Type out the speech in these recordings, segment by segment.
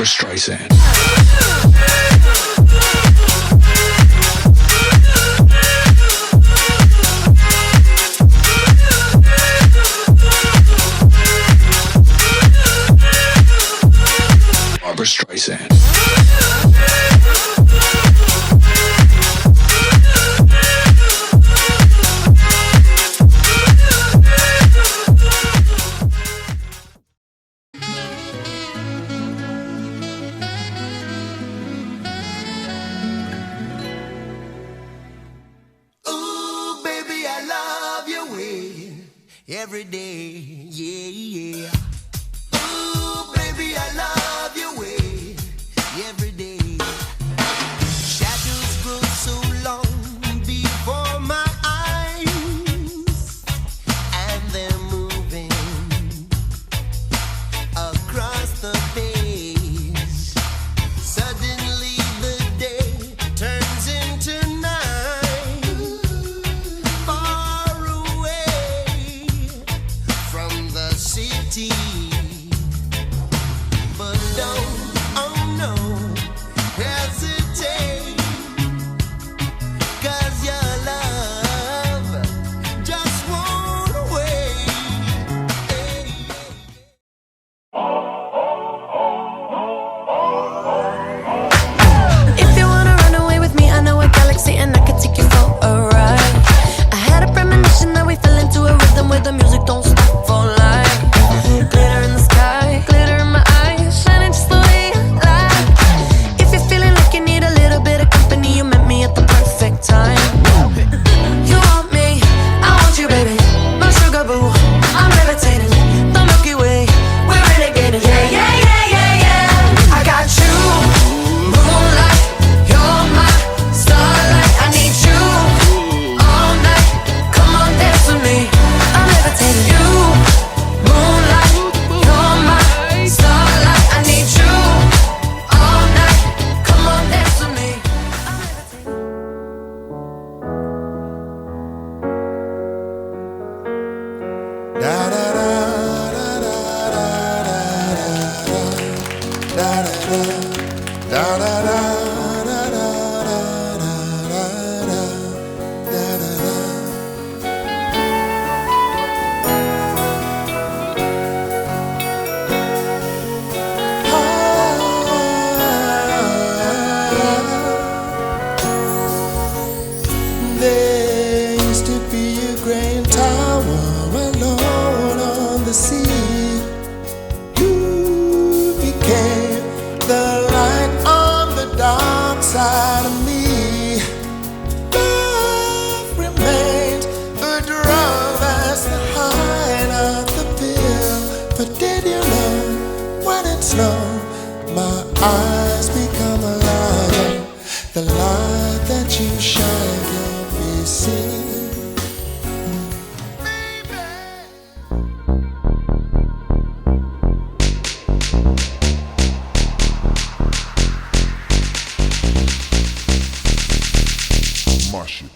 Barbra Streisand. Barbra Streisand. Every day, yeah, yeah. Ooh, baby, I love your way. Every day. Shadows grow so long before my eyes, and they're moving across the page. Suddenly the day turns into night. Far away from the city, but don't, oh no, hesitate, 'cause your love just won't wait. If you wanna run away with me, I know a galaxy and I can take you for a ride. I had a premonition that we fell into a rhythm where the music don't stop for life. Glitter in the sky, glitter in my eyes, shining just the way I like. If you're feeling like you need a little bit of company, you met me at the perfect time. You want me, I want you, baby. My sugar boo, I'm levitating. The Milky Way, we're renegading. Yeah, yeah, yeah, yeah, yeah. I got you, moonlight, you're my starlight. I need you all night. Come on, dance with me. I'm levitating. You, moonlight, you're my starlight. I need you all night. Come on, dance with me. I'm levitating. There used to be a grand tower alone on the sea. You became the light on the dark side of me. Love remained a drug that's the height of the pill. But did you know when it's low, my eyes become a light? The light that you shine can't be seen. Marshall.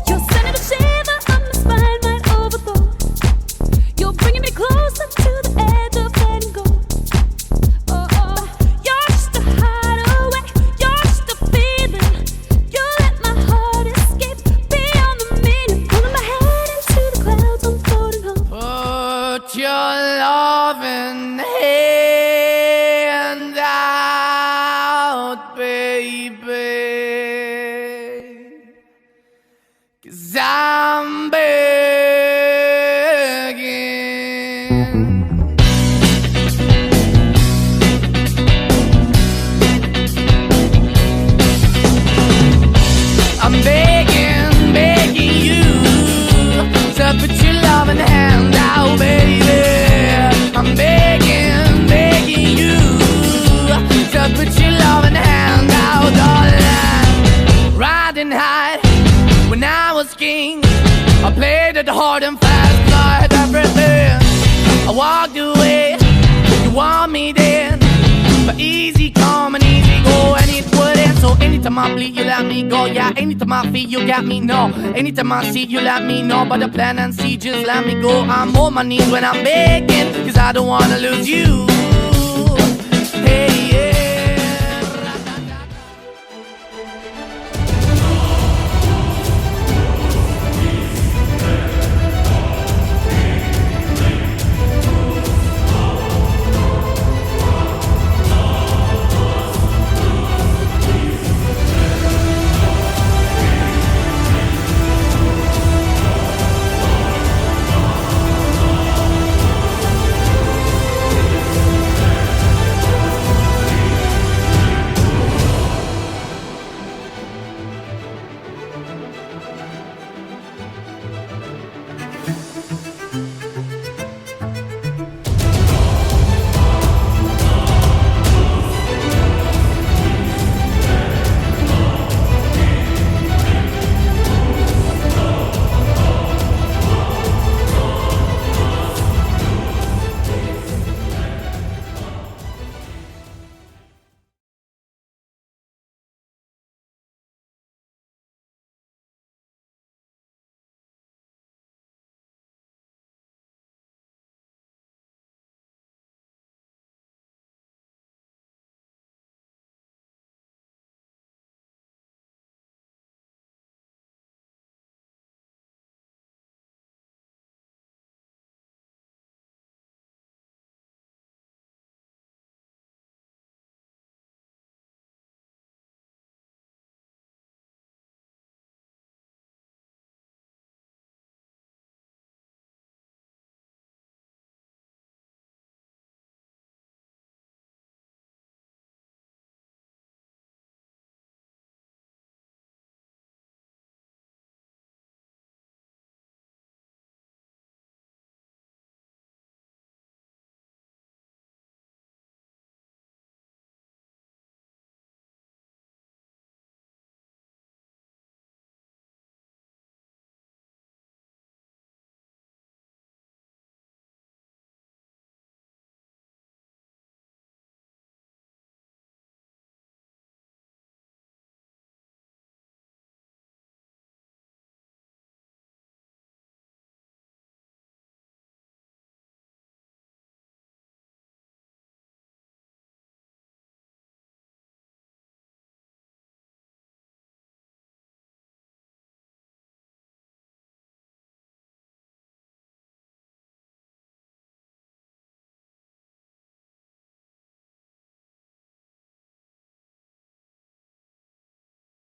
You're sending a shiver up my spine, might overflow. You're bringing me closer to the edge of letting go. Oh, oh, you're just a hideaway, you're just a feeling. You let my heart escape beyond the meaning. Pulling my head into the clouds, I'm floating home. Put your loving hand out, baby, 'cause I'm begging. I'm begging, begging you to put your loving hand out, baby. I'm begging, begging you to played it hard and fast, 'cause I had everything. I walked away, you want me then, but easy come and easy go, and it wouldn't. So anytime I bleed, you let me go. Yeah, anytime I feel, you got me, no. Anytime I see, you let me know. But the plan and see, just let me go. I'm on my knees when I'm begging, 'cause I don't wanna lose you.